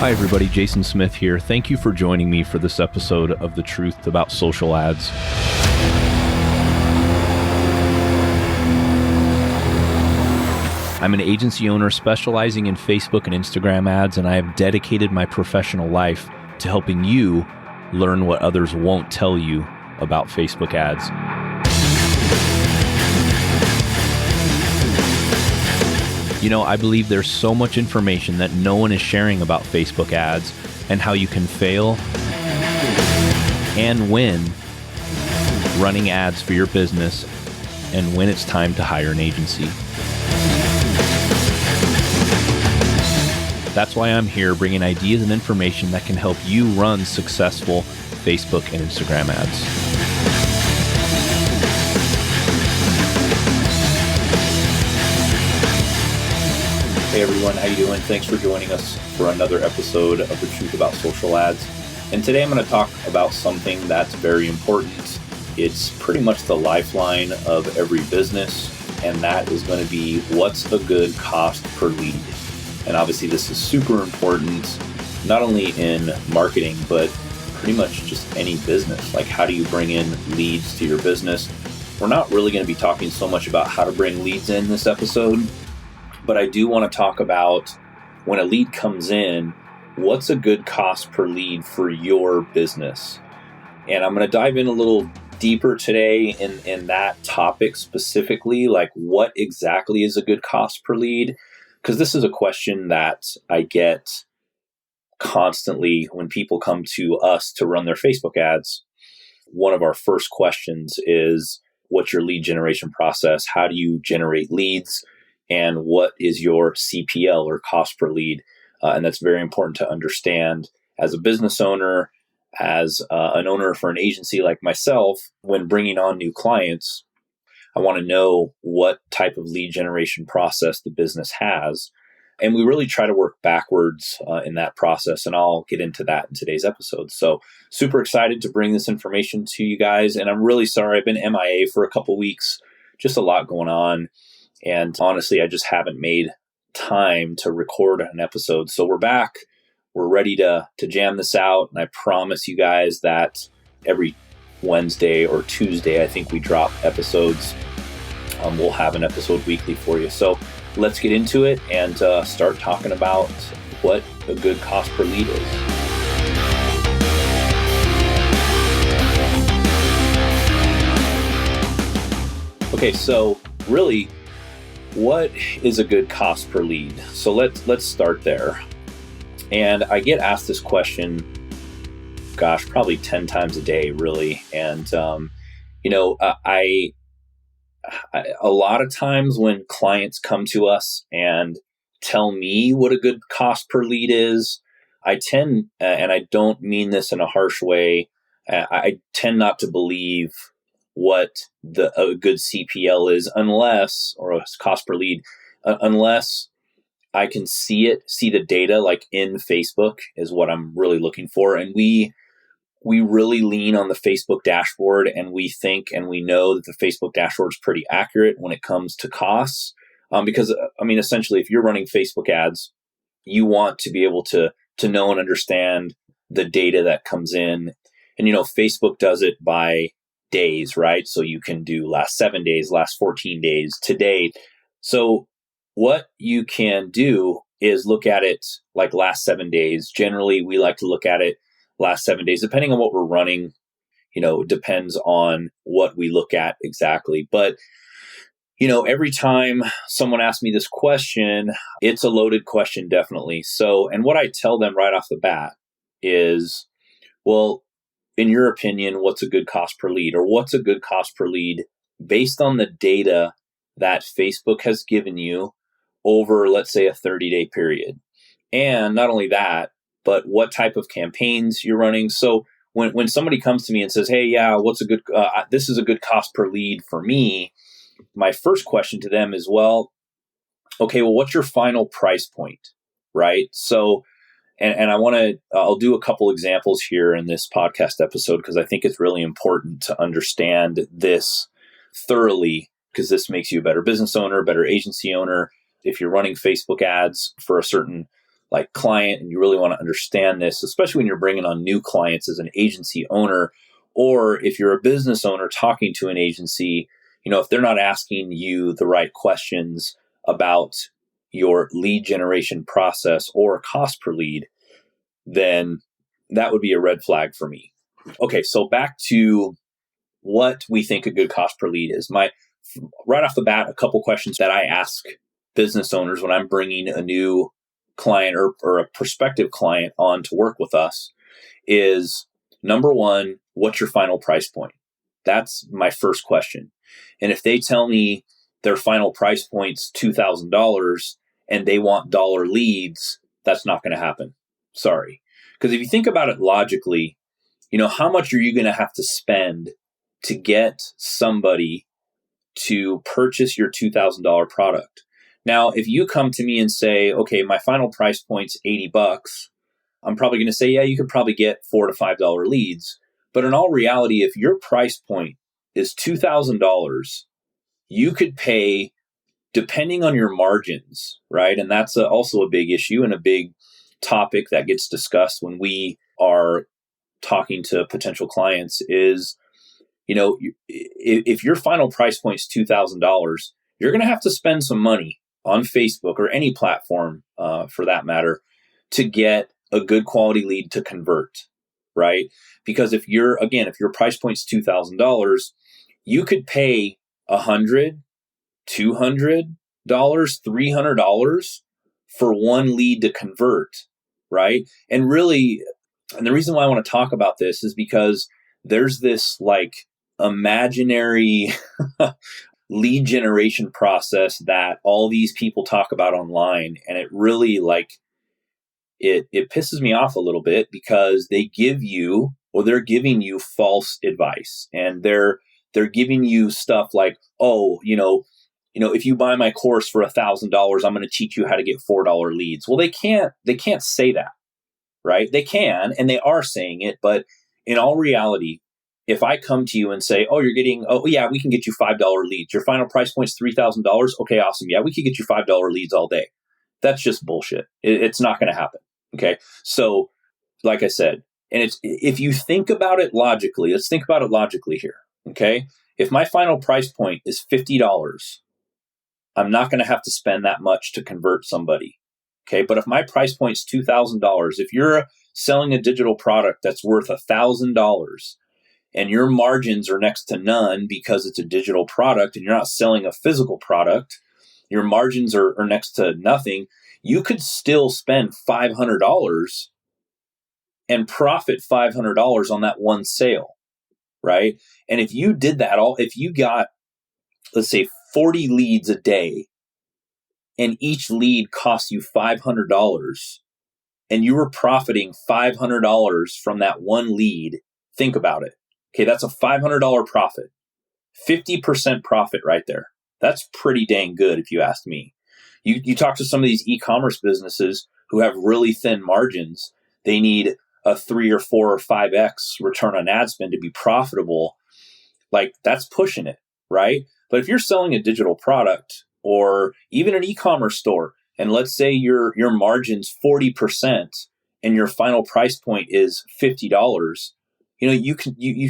Hi everybody, Jason Smith here. Thank you for joining me for this episode of The Truth About Social Ads. I'm an agency owner specializing in Facebook and Instagram ads, and I have dedicated my professional life to helping you learn what others won't tell you about Facebook ads. You know, I believe there's so much information that no one is sharing about Facebook ads and how you can fail and win running ads for your business and when it's time to hire an agency. That's why I'm here bringing ideas and information that can help you run successful Facebook and Instagram ads. Hey everyone, how you doing? Thanks for joining us for another episode of The Truth About Social Ads. And today I'm going to talk about something that's very important. It's pretty much the lifeline of every business, and that is going to be what's a good cost per lead. And obviously this is super important, not only in marketing, but pretty much just any business. Like, how do you bring in leads to your business? We're not really going to be talking so much about how to bring leads in this episode, but I do want to talk about when a lead comes in, what's a good cost per lead for your business? And I'm going to dive in a little deeper today in that topic specifically, like what exactly is a good cost per lead? Because this is a question that I get constantly when people come to us to run their Facebook ads. One of our first questions is, what's your lead generation process? How do you generate leads? And what is your CPL or cost per lead? And that's very important to understand as a business owner, as an owner for an agency like myself. When bringing on new clients, I want to know what type of lead generation process the business has. And we really try to work backwards in that process. And I'll get into that in today's episode. So super excited to bring this information to you guys. And I'm really sorry. I've been MIA for a couple weeks, just a lot going on. And honestly, I just haven't made time to record an episode. So we're back. We're ready to jam this out. And I promise you guys that every Wednesday or Tuesday, I think we drop episodes. We'll have an episode weekly for you. So let's get into it and start talking about what a good cost per lead is. Okay, so really, what is a good cost per lead? So let's start there. And I get asked this question, probably 10 times a day, really. And, a lot of times when clients come to us and tell me what a good cost per lead is, I tend, and I don't mean this in a harsh way, I tend not to believe what a good CPL is or a cost per lead, unless I can see the data, like in Facebook is what I'm really looking for. And we really lean on the Facebook dashboard, and we think and we know that the Facebook dashboard is pretty accurate when it comes to costs. Because essentially, if you're running Facebook ads, you want to be able to know and understand the data that comes in. And, Facebook does it by days, right? So you can do last 7 days, last 14 days, to date. So what you can do is look at it like last 7 days. Generally, we like to look at it last 7 days, depending on what we're running. It depends on what we look at exactly. But, every time someone asks me this question, it's a loaded question, definitely. So, and what I tell them right off the bat is, well, in your opinion, what's a good cost per lead, or what's a good cost per lead based on the data that Facebook has given you over, let's say, a 30-day period? And not only that, but what type of campaigns you're running. So when somebody comes to me and says, hey, yeah, this is a good cost per lead for me, my first question to them is, well, what's your final price point, right? So, and I'll do a couple examples here in this podcast episode, because I think it's really important to understand this thoroughly, because this makes you a better business owner, better agency owner. If you're running Facebook ads for a certain like client and you really want to understand this, especially when you're bringing on new clients as an agency owner, or if you're a business owner talking to an agency, if they're not asking you the right questions about your lead generation process or cost per lead, then that would be a red flag for me. Okay, so back to what we think a good cost per lead is. Right off the bat, a couple questions that I ask business owners when I'm bringing a new client or a prospective client on to work with us is, number one, what's your final price point? That's my first question. And if they tell me their final price point's $2,000 and they want dollar leads, that's not going to happen. Sorry. Because if you think about it logically, how much are you going to have to spend to get somebody to purchase your $2,000 product? Now, if you come to me and say, okay, my final price point's $80, I'm probably going to say, yeah, you could probably get $4 to $5 leads. But in all reality, if your price point is $2,000, you could pay, depending on your margins, right? And that's also a big issue and a big topic that gets discussed when we are talking to potential clients is, if your final price point is $2,000, you're going to have to spend some money on Facebook or any platform for that matter to get a good quality lead to convert, right? Because if your price point is $2,000, you could pay $100, $200, $300 for one lead to convert, right? And really, and the reason why I want to talk about this is because there's this like imaginary lead generation process that all these people talk about online. And it really it pisses me off a little bit because they're giving you false advice, and they're giving you stuff like, oh, if you buy my course for $1,000, I'm going to teach you how to get $4 leads. Well, they can't say that, right? They can, and they are saying it, but in all reality, if I come to you and say, oh, yeah, we can get you $5 leads. Your final price point is $3,000. Okay, awesome. Yeah, we can get you $5 leads all day. That's just bullshit. It's not going to happen. Okay. So like I said, and if you think about it logically, let's think about it logically here. Okay. If my final price point is $50, I'm not going to have to spend that much to convert somebody. Okay. But if my price point is $2,000, if you're selling a digital product that's worth $1,000 and your margins are next to none because it's a digital product and you're not selling a physical product, your margins are next to nothing, you could still spend $500 and profit $500 on that one sale, right? And if you did that if you got, let's say, 40 leads a day and each lead costs you $500 and you were profiting $500 from that one lead, think about it. Okay, that's a $500 profit, 50% profit right there. That's pretty dang good if you ask me. You talk to some of these e-commerce businesses who have really thin margins. They need a 3 or 4 or 5x return on ad spend to be profitable. Like, that's pushing it, right? But if you're selling a digital product or even an e-commerce store, and let's say your margin's 40% and your final price point is $50, you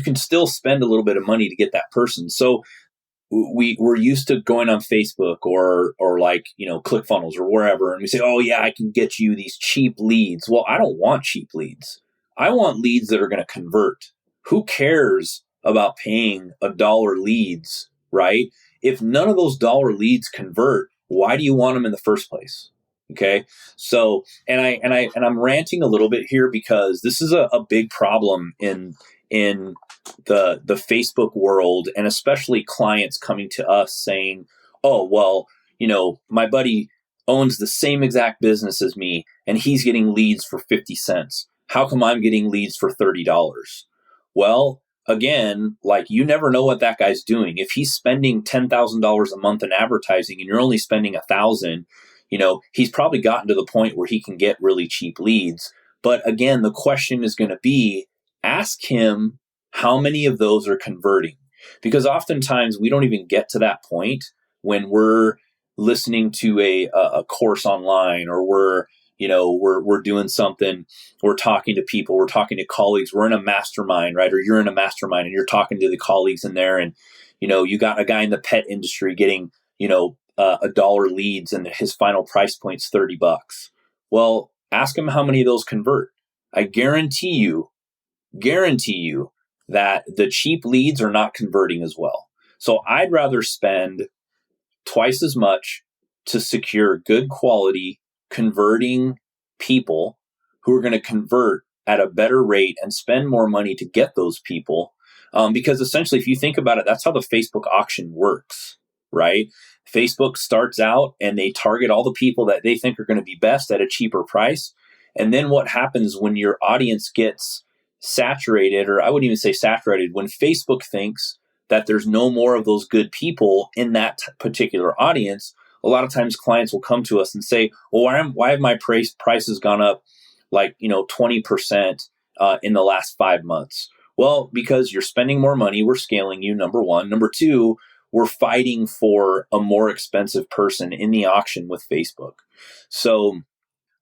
can still spend a little bit of money to get that person. So we're used to going on Facebook or ClickFunnels or wherever, and we say, oh yeah, I can get you these cheap leads. Well, I don't want cheap leads. I want leads that are going to convert. Who cares about paying $1 leads, right? If none of those dollar leads convert, why do you want them in the first place? Okay. So, and I'm ranting a little bit here because this is a big problem in the Facebook world, and especially clients coming to us saying, oh, well, my buddy owns the same exact business as me and he's getting leads for 50 cents. How come I'm getting leads for $30? Well, again, you never know what that guy's doing. If he's spending $10,000 a month in advertising and you're only spending $1,000, he's probably gotten to the point where he can get really cheap leads. But again, the question is going to be, ask him how many of those are converting, because oftentimes we don't even get to that point when we're listening to a course online, or we're we're doing something, we're talking to people, we're talking to colleagues, we're in a mastermind, right? Or you're in a mastermind and you're talking to the colleagues in there, and you got a guy in the pet industry getting $1 leads and his final price point's $30. Well, ask him how many of those convert. I guarantee you that the cheap leads are not converting as well. So I'd rather spend twice as much to secure good quality converting people who are going to convert at a better rate and spend more money to get those people. Because essentially, if you think about it, that's how the Facebook auction works, right? Facebook starts out and they target all the people that they think are going to be best at a cheaper price. And then what happens when your audience gets saturated, or I wouldn't even say saturated, when Facebook thinks that there's no more of those good people in that particular audience, a lot of times clients will come to us and say, well, why have my prices gone up like 20% in the last 5 months? Well, because you're spending more money, we're scaling you, number one. Number two, we're fighting for a more expensive person in the auction with Facebook. So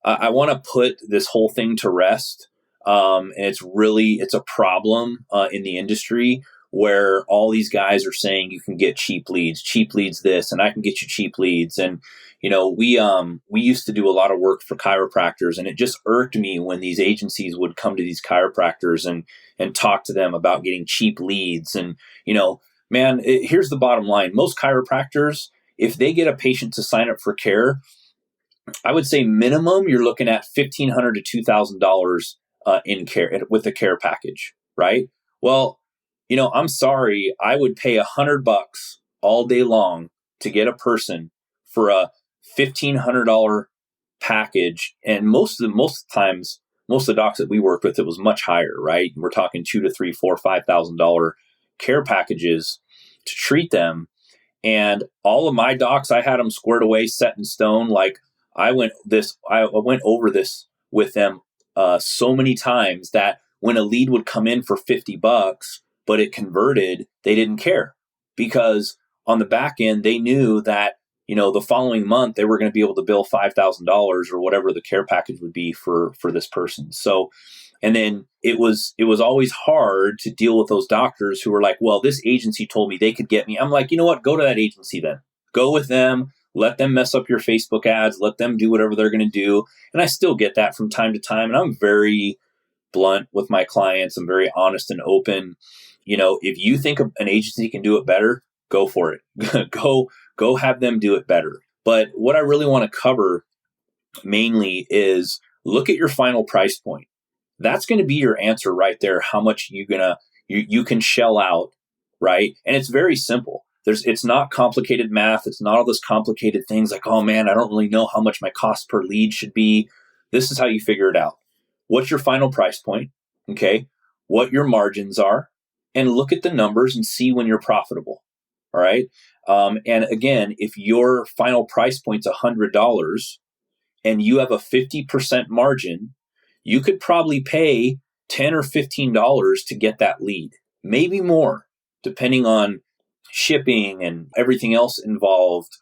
I want to put this whole thing to rest. And it's a problem in the industry where all these guys are saying you can get cheap leads this, and I can get you cheap leads. And, we used to do a lot of work for chiropractors, and it just irked me when these agencies would come to these chiropractors and talk to them about getting cheap leads. And, man, here's the bottom line. Most chiropractors, if they get a patient to sign up for care, I would say minimum you're looking at $1,500 to $2,000 in care with the care package, right? Well, I'm sorry, I would pay $100 all day long to get a person for a $1,500 package, and most of the docs that we worked with, it was much higher, right? We're talking $2,000 to $3,000, $4,000, $5,000 care packages to treat them. And all of my docs, I had them squared away, set in stone. Like I went over this with them so many times that when a lead would come in for $50, but it converted, they didn't care, because on the back end, they knew that, the following month they were going to be able to bill $5,000 or whatever the care package would be for this person. So, and then it was always hard to deal with those doctors who were like, well, this agency told me they could get me. I'm like, you know what? Go to that agency then. Go with them. Let them mess up your Facebook ads. Let them do whatever they're going to do. And I still get that from time to time. And I'm very blunt with my clients. I'm very honest and open. If you think an agency can do it better, go for it. Go have them do it better. But what I really want to cover mainly is look at your final price point. That's going to be your answer right there. How much you can shell out, right? And it's very simple. It's not complicated math. It's not all this complicated things like, oh man, I don't really know how much my cost per lead should be. This is how you figure it out. What's your final price point? Okay. What your margins are, and look at the numbers and see when you're profitable. All right. And again, if your final price point's $100 and you have a 50% margin, you could probably pay $10 or $15 to get that lead, maybe more, depending on shipping and everything else involved.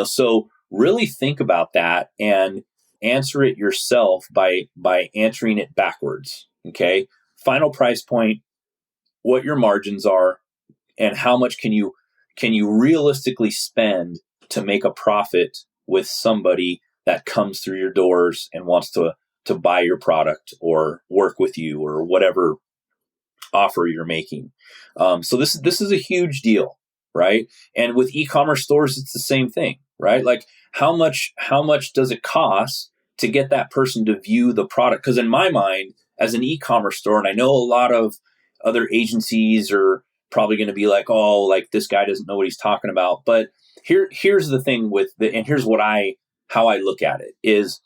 So really think about that and answer it yourself by answering it backwards. Okay. Final price point, what your margins are, and how much can you realistically spend to make a profit with somebody that comes through your doors and wants to buy your product or work with you or whatever offer you're making. So this is a huge deal, right? And with e-commerce stores, it's the same thing, right? Like how much does it cost to get that person to view the product? Because in my mind, as an e-commerce store, and I know a lot of other agencies are probably going to be like, oh, like this guy doesn't know what he's talking about. But here's the thing and here's how I look at it is,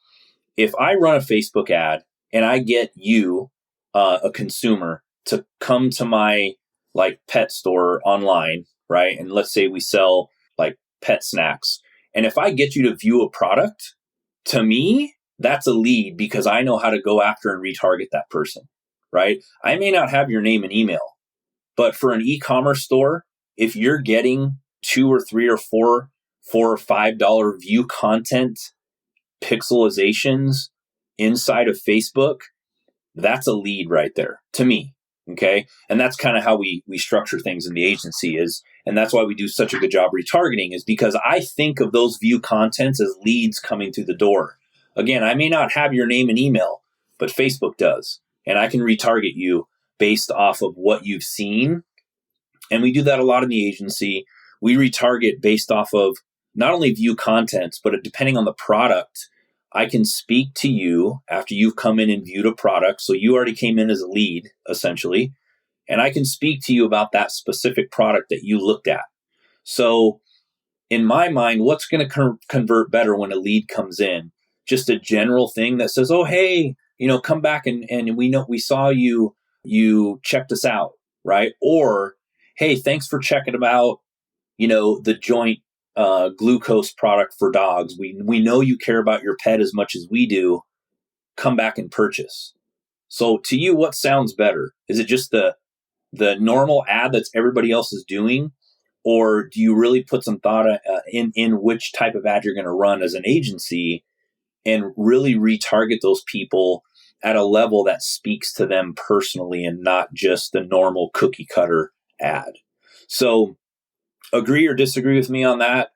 if I run a Facebook ad and I get you, a consumer, to come to my like pet store online, right? And let's say we sell like pet snacks. And if I get you to view a product, to me, that's a lead, because I know how to go after and retarget that person, right? I may not have your name and email, but for an e-commerce store, if you're getting $2 or $3 or $4 or $5 view content pixelizations inside of Facebook, that's a lead right there to me. Okay. And that's kind of how we structure things in the agency and that's why we do such a good job retargeting, is because I think of those view contents as leads coming through the door. Again, I may not have your name and email, but Facebook does. And I can retarget you based off of what you've seen. And we do that a lot in the agency. We retarget based off of not only view contents, but depending on the product, I can speak to you after you've come in and viewed a product. So you already came in as a lead, essentially. And I can speak to you about that specific product that you looked at. So in my mind, what's going to convert better when a lead comes in? Just a general thing that says, oh, hey, come back and we saw you checked us out, right? Or, hey, thanks for checking about, the joint glucose product for dogs. We know you care about your pet as much as we do. Come back and purchase. So to you, what sounds better? Is it just the normal ad that's everybody else is doing? Or do you really put some thought in which type of ad you're going to run as an agency and really retarget those people at a level that speaks to them personally and not just the normal cookie cutter ad? So agree or disagree with me on that.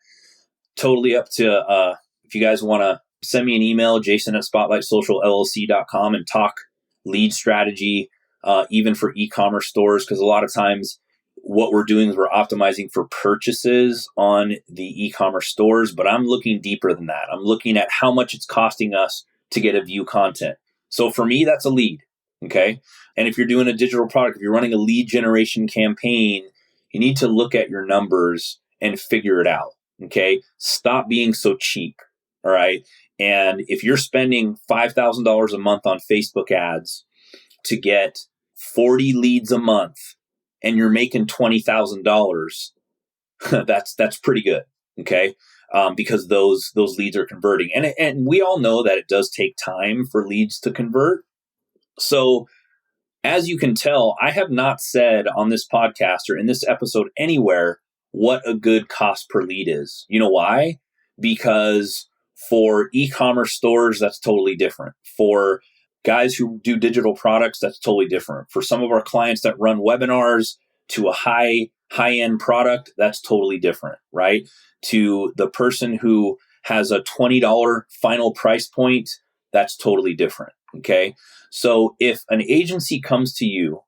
Totally up to, if you guys want to send me an email, jason@spotlightsocialllc.com, and talk lead strategy, even for e-commerce stores. Because a lot of times what we're doing is we're optimizing for purchases on the e-commerce stores, but I'm looking deeper than that. I'm looking at how much it's costing us to get a view content. So for me, that's a lead. Okay. And if you're doing a digital product, if you're running a lead generation campaign, you need to look at your numbers and figure it out. Okay. Stop being so cheap. All right. And if you're spending $5,000 a month on Facebook ads to get 40 leads a month and you're making $20,000, that's pretty good. Okay. Because those leads are converting. And we all know that it does take time for leads to convert. So as you can tell, I have not said on this podcast or in this episode anywhere what a good cost per lead is. You know why? Because for e-commerce stores, that's totally different. For guys who do digital products, that's totally different. For some of our clients that run webinars to a high-end product, that's totally different, right? To the person who has a $20 final price point, that's totally different, okay? So if an agency comes to you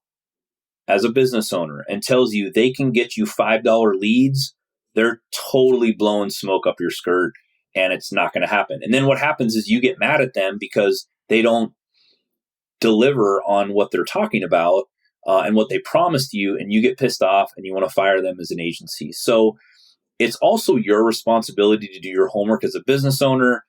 as a business owner and tells you they can get you $5 leads, they're totally blowing smoke up your skirt, and it's not going to happen. And then what happens is you get mad at them because they don't deliver on what they're talking about and what they promised you, and you get pissed off and you want to fire them as an agency. So it's also your responsibility to do your homework as a business owner.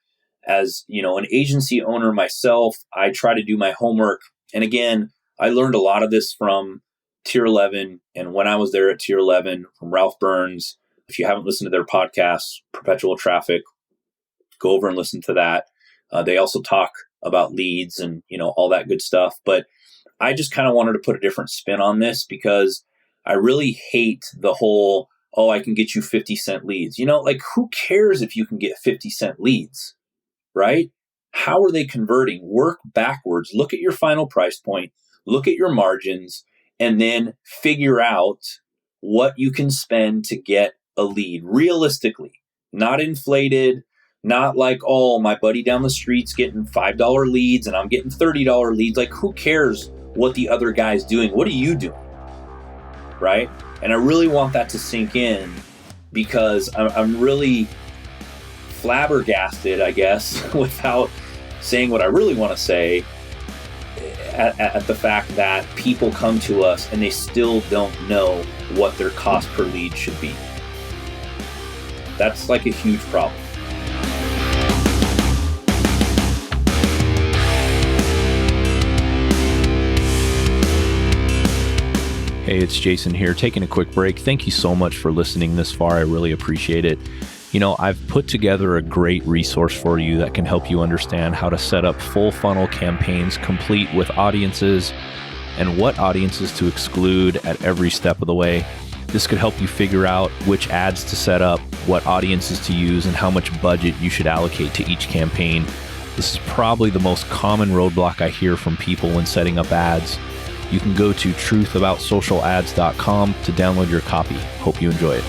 As an agency owner myself, I try to do my homework. And again, I learned a lot of this from Tier 11. And when I was there at Tier 11 from Ralph Burns, if you haven't listened to their podcast, Perpetual Traffic, go over and listen to that. They also talk about leads and, all that good stuff. But I just kind of wanted to put a different spin on this because I really hate the whole, oh, I can get you 50-cent leads. Who cares if you can get 50-cent leads, right? How are they converting? Work backwards. Look at your final price point. Look at your margins, and then figure out what you can spend to get a lead realistically, not inflated, not like, oh, my buddy down the street's getting $5 leads and I'm getting $30 leads. Like, who cares what the other guy's doing? What are you doing? Right? And I really want that to sink in because I'm really flabbergasted, I guess, without saying what I really want to say, at the fact that people come to us and they still don't know what their cost per lead should be. That's like a huge problem. Hey, it's Jason here, taking a quick break. Thank you so much for listening this far. I really appreciate it. I've put together a great resource for you that can help you understand how to set up full funnel campaigns complete with audiences and what audiences to exclude at every step of the way. This could help you figure out which ads to set up, what audiences to use, and how much budget you should allocate to each campaign. This is probably the most common roadblock I hear from people when setting up ads. You can go to truthaboutsocialads.com to download your copy. Hope you enjoy it.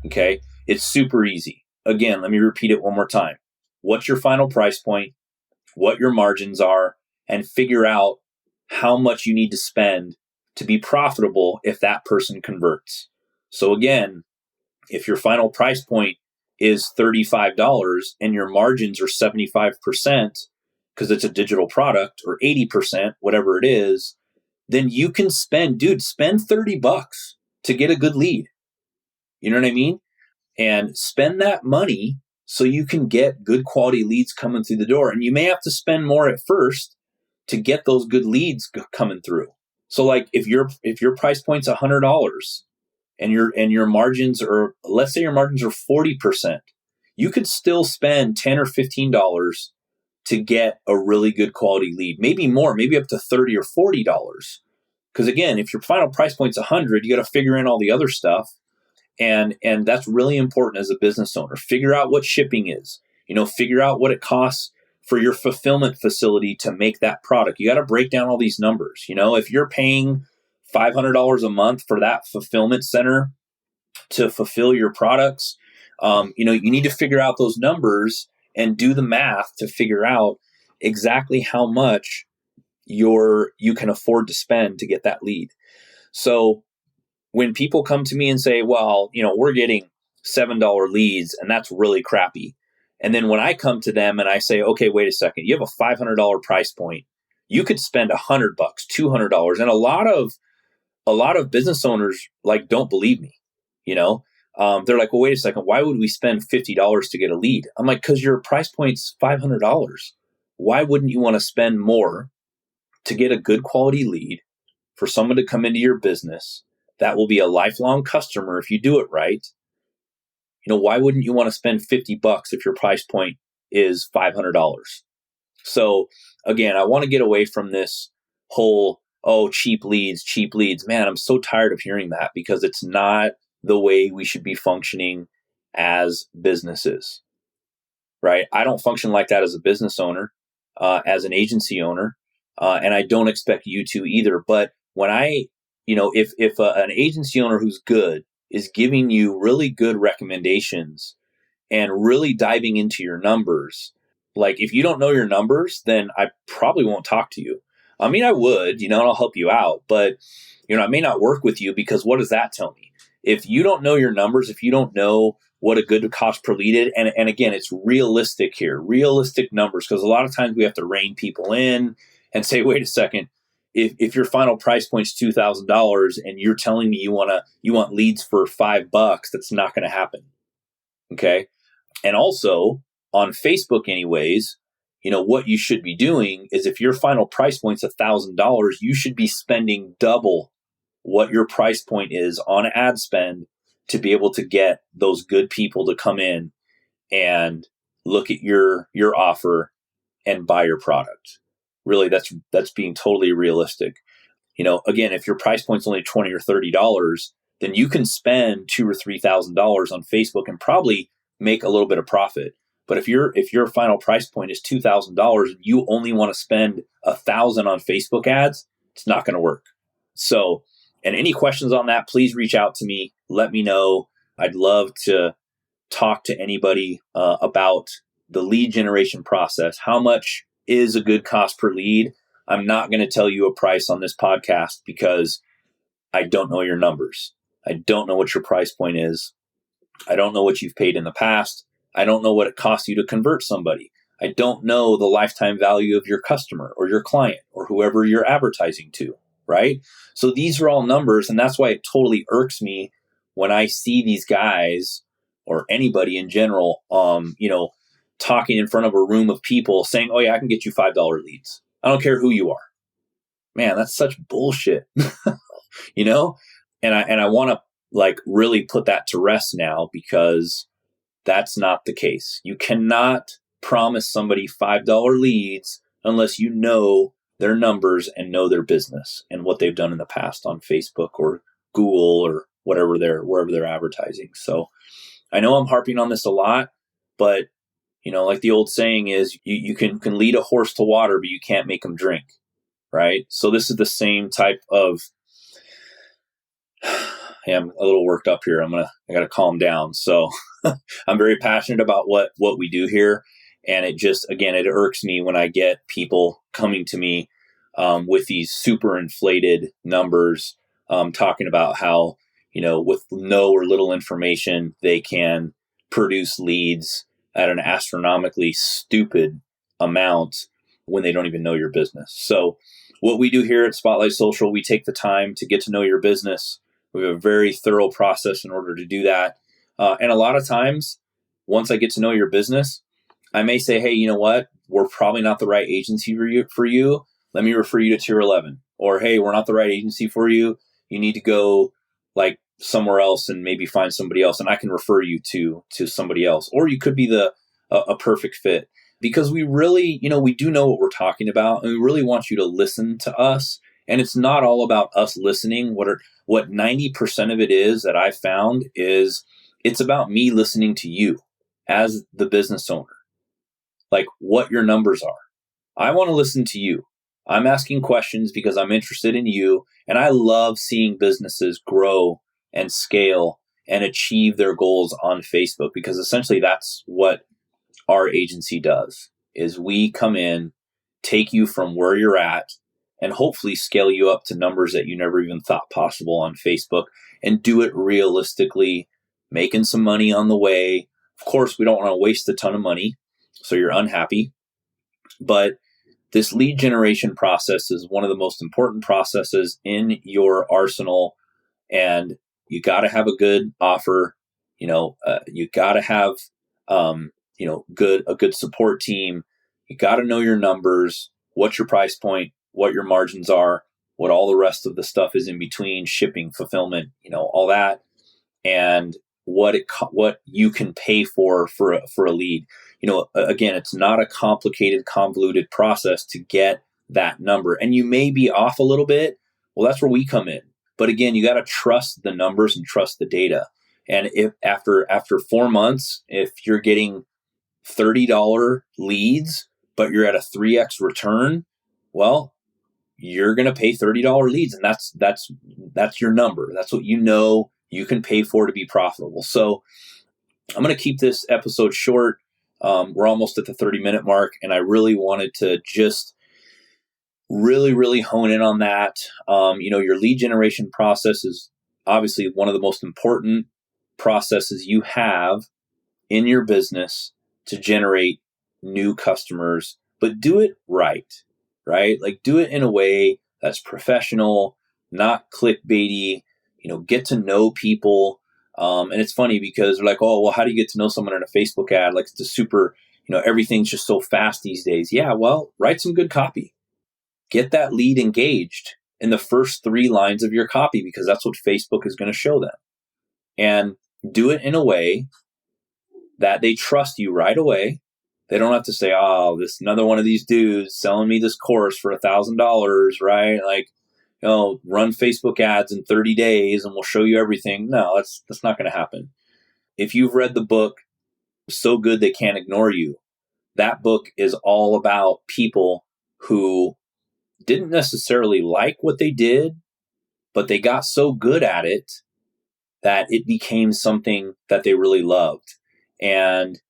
Okay, it's super easy. Again, let me repeat it one more time. What's your final price point, what your margins are, and figure out how much you need to spend to be profitable if that person converts. So again, if your final price point is $35 and your margins are 75% because it's a digital product, or 80%, whatever it is, then you can spend $30 to get a good lead. You know what I mean? And spend that money so you can get good quality leads coming through the door. And you may have to spend more at first to get those good leads coming through. So like if your price point's $100 and your margins are, let's say your margins are 40%, you could still spend $10 or $15 to get a really good quality lead. Maybe more, maybe up to $30 or $40. Because again, if your final price point's 100, you got to figure in all the other stuff. And that's really important as a business owner. Figure out what shipping is. Figure out what it costs for your fulfillment facility to make that product. You got to break down all these numbers. If you're paying $500 a month for that fulfillment center to fulfill your products, you need to figure out those numbers and do the math to figure out exactly how much you can afford to spend to get that lead. So when people come to me and say, well, we're getting $7 leads and that's really crappy. And then when I come to them and I say, okay, wait a second, you have a $500 price point. You could spend $100, $200. And a lot of business owners don't believe me. They're like, well, wait a second, why would we spend $50 to get a lead? I'm like, because your price point's $500. Why wouldn't you want to spend more to get a good quality lead for someone to come into your business that will be a lifelong customer if you do it right? Why wouldn't you want to spend $50 if your price point is $500? So again, I want to get away from this whole, cheap leads. Man, I'm so tired of hearing that, because it's not the way we should be functioning as businesses, right? I don't function like that as a business owner, as an agency owner, and I don't expect you to either. But when if an agency owner who's good is giving you really good recommendations and really diving into your numbers, if you don't know your numbers, then I probably won't talk to you. I mean, I would, and I'll help you out, but, I may not work with you, because what does that tell me? If you don't know your numbers, if you don't know what a good cost per lead is, and again, it's realistic here, realistic numbers, because a lot of times we have to rein people in and say, wait a second, if your final price point's $2,000 and you're telling me you want leads for $5, that's not going to happen. Okay. And also on Facebook anyways, what you should be doing is, if your final price point's $1,000, you should be spending double what your price point is on ad spend to be able to get those good people to come in and look at your offer and buy your product. Really, that's being totally realistic. Again, if your price point's only $20 or $30, then you can spend $2,000 or $3,000 on Facebook and probably make a little bit of profit. But if your final price point is $2,000 and you only want to spend $1,000 on Facebook ads, it's not going to work. So, and any questions on that, please reach out to me. Let me know. I'd love to talk to anybody about the lead generation process. How much is a good cost per lead? I'm not going to tell you a price on this podcast, because I don't know your numbers. I don't know what your price point is. I don't know what you've paid in the past. I don't know what it costs you to convert somebody. I don't know the lifetime value of your customer or your client or whoever you're advertising to, right? So these are all numbers, and that's why it totally irks me when I see these guys, or anybody in general, talking in front of a room of people saying, oh yeah, I can get you $5 leads. I don't care who you are. Man, that's such bullshit, And I want to really put that to rest now, because That's not the case. You cannot promise somebody $5 leads unless you know their numbers and know their business and what they've done in the past on Facebook or Google or wherever they're advertising. So I know I'm harping on this a lot, but like the old saying is, you can lead a horse to water, but you can't make them drink, right? So this is the same type of. Hey, I'm a little worked up here. I gotta calm down. So I'm very passionate about what we do here. And it irks me when I get people coming to me with these super inflated numbers, talking about how, with no or little information, they can produce leads at an astronomically stupid amount when they don't even know your business. So what we do here at Spotlight Social, we take the time to get to know your business. We have a very thorough process in order to do that. And a lot of times, once I get to know your business, I may say, hey, you know what? We're probably not the right agency for you. Let me refer you to Tier 11. Or, hey, we're not the right agency for you. You need to go like somewhere else and maybe find somebody else. And I can refer you to somebody else. Or you could be a perfect fit. Because we really, we do know what we're talking about. And we really want you to listen to us. And it's not all about us listening. What 90% of it is that I've found is it's about me listening to you as the business owner, like what your numbers are. I want to listen to you. I'm asking questions because I'm interested in you. And I love seeing businesses grow and scale and achieve their goals on Facebook, because essentially that's what our agency does, is we come in, take you from where you're at, and hopefully scale you up to numbers that you never even thought possible on Facebook, and do it realistically, making some money on the way. Of course, we don't want to waste a ton of money, so you're unhappy. But this lead generation process is one of the most important processes in your arsenal, and you got to have a good offer. You got to have a good support team. You got to know your numbers, what's your price point, what your margins are, what all the rest of the stuff is in between, shipping, fulfillment, all that, and what you can pay for a lead. Again, it's not a complicated, convoluted process to get that number. And you may be off a little bit. Well, that's where we come in. But again, you got to trust the numbers and trust the data. And if after 4 months, if you're getting $30 leads, but you're at a 3x return, well, you're going to pay $30 leads. And that's your number. That's what you can pay for to be profitable. So I'm going to keep this episode short. We're almost at the 30-minute mark, and I really wanted to just really, really hone in on that. Your lead generation process is obviously one of the most important processes you have in your business to generate new customers, but do it right? Like, do it in a way that's professional, not clickbaity. Get to know people. And it's funny because they're like, oh, well, how do you get to know someone in a Facebook ad? Like, it's a super, everything's just so fast these days. Yeah, well, write some good copy. Get that lead engaged in the first 3 lines of your copy, because that's what Facebook is going to show them. And do it in a way that they trust you right away. They don't have to say, oh, this another one of these dudes selling me this course for $1,000, right? Like, run Facebook ads in 30 days and we'll show you everything. No, that's not going to happen. If you've read the book, So Good They Can't Ignore You, that book is all about people who didn't necessarily like what they did, but they got so good at it that it became something that they really loved. And,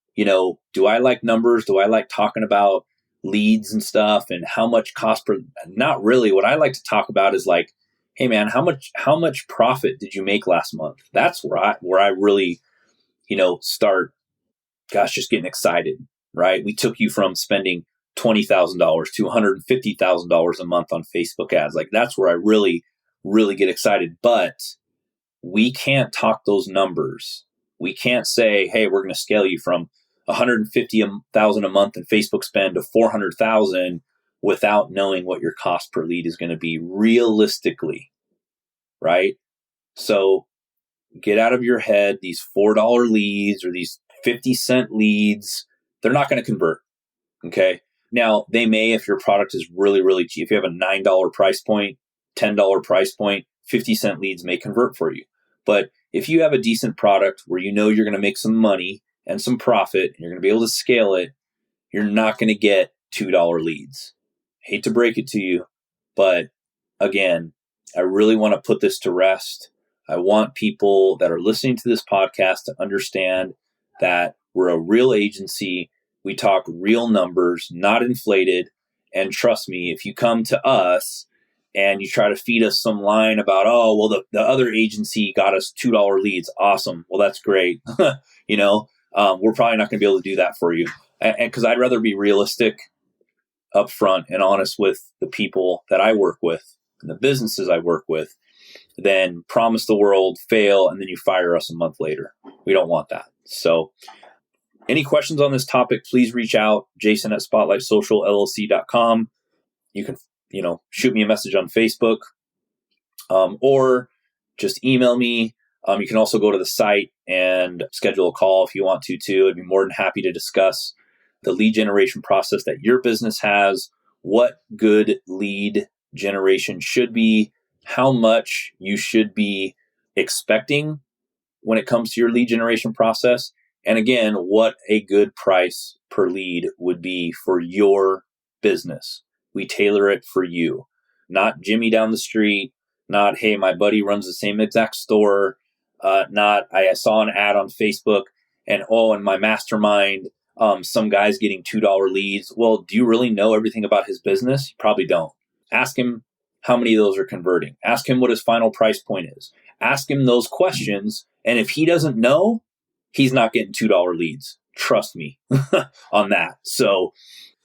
do I like numbers? Do I like talking about leads and stuff and how much cost per? Not really. What I like to talk about is like, hey man, how much profit did you make last month? That's where I really, start, just getting excited, right? We took you from spending $20,000 to $150,000 a month on Facebook ads. Like, that's where I really, really get excited. But we can't talk those numbers. We can't say, hey, we're going to scale you from $150,000 a month in Facebook spend to $400,000 without knowing what your cost per lead is going to be realistically, right? So get out of your head these $4 leads or these 50-cent leads, they're not going to convert. Okay. Now, they may, if your product is really, really cheap, if you have a $9 price point, $10 price point, 50-cent leads may convert for you. But if you have a decent product where you know you're going to make some money and some profit, and you're going to be able to scale it, you're not going to get $2 leads. Hate to break it to you, but again, I really want to put this to rest. I want people that are listening to this podcast to understand that we're a real agency. We talk real numbers, not inflated. And trust me, if you come to us and you try to feed us some line about, oh, well, the other agency got us $2 leads. Awesome. Well, that's great. We're probably not going to be able to do that for you. And because I'd rather be realistic, upfront, and honest with the people that I work with and the businesses I work with than promise the world, fail, and then you fire us a month later. We don't want that. So any questions on this topic, please reach out, Jason at spotlightsocialllc.com. You can, shoot me a message on Facebook, or just email me. You can also go to the site and schedule a call if you want to too. I'd be more than happy to discuss the lead generation process that your business has, what good lead generation should be, how much you should be expecting when it comes to your lead generation process. And again, what a good price per lead would be for your business. We tailor it for you, not Jimmy down the street, not, hey, my buddy runs the same exact store, not, I saw an ad on Facebook and, in my mastermind, some guy's getting $2 leads. Well, do you really know everything about his business? You probably don't. Ask him how many of those are converting. Ask him what his final price point is. Ask him those questions. And if he doesn't know, he's not getting $2 leads. Trust me on that. So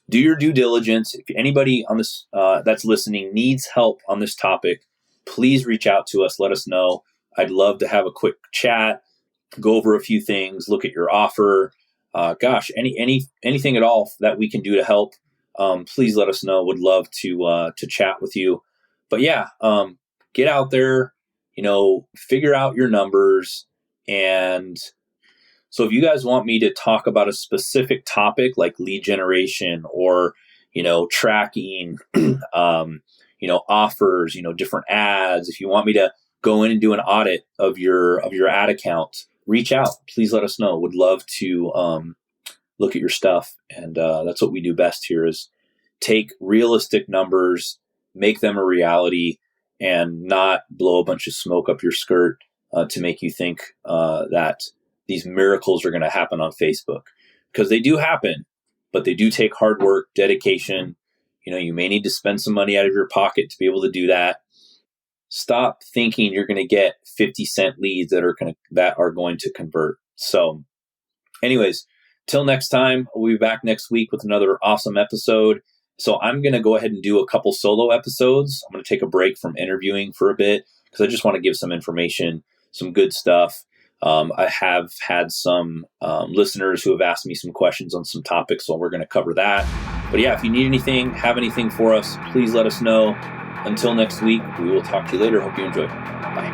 do your due diligence. If anybody on this that's listening needs help on this topic, please reach out to us. Let us know. I'd love to have a quick chat, go over a few things, look at your offer. Anything at all that we can do to help, please let us know. Would love to chat with you. But yeah, get out there, figure out your numbers. And so if you guys want me to talk about a specific topic like lead generation or, tracking, offers, different ads, if you want me to go in and do an audit of your ad account, reach out. Please let us know. Would love to look at your stuff. And that's what we do best here is take realistic numbers, make them a reality, and not blow a bunch of smoke up your skirt to make you think that these miracles are going to happen on Facebook. Because they do happen, but they do take hard work, dedication. You may need to spend some money out of your pocket to be able to do that. Stop thinking you're going to get 50-cent leads that are going to convert. So anyways, till next time, we'll be back next week with another awesome episode. So I'm going to go ahead and do a couple solo episodes. I'm going to take a break from interviewing for a bit because I just want to give some information, some good stuff. I have had some listeners who have asked me some questions on some topics, so we're going to cover that. But yeah, if you need anything, have anything for us, please let us know. Until next week, we will talk to you later. Hope you enjoy. Bye.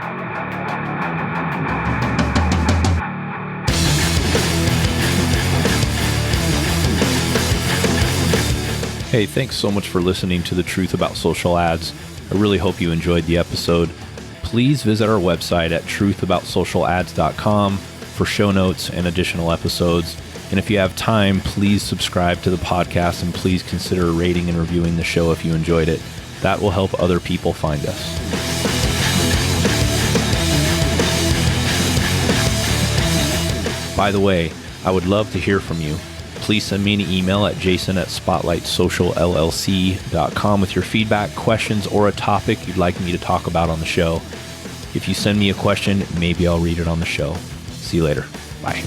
Hey, thanks so much for listening to The Truth About Social Ads. I really hope you enjoyed the episode. Please visit our website at truthaboutsocialads.com for show notes and additional episodes. And if you have time, please subscribe to the podcast and please consider rating and reviewing the show if you enjoyed it. That will help other people find us. By the way, I would love to hear from you. Please send me an email at jason@spotlightsocialllc.com with your feedback, questions, or a topic you'd like me to talk about on the show. If you send me a question, maybe I'll read it on the show. See you later. Bye.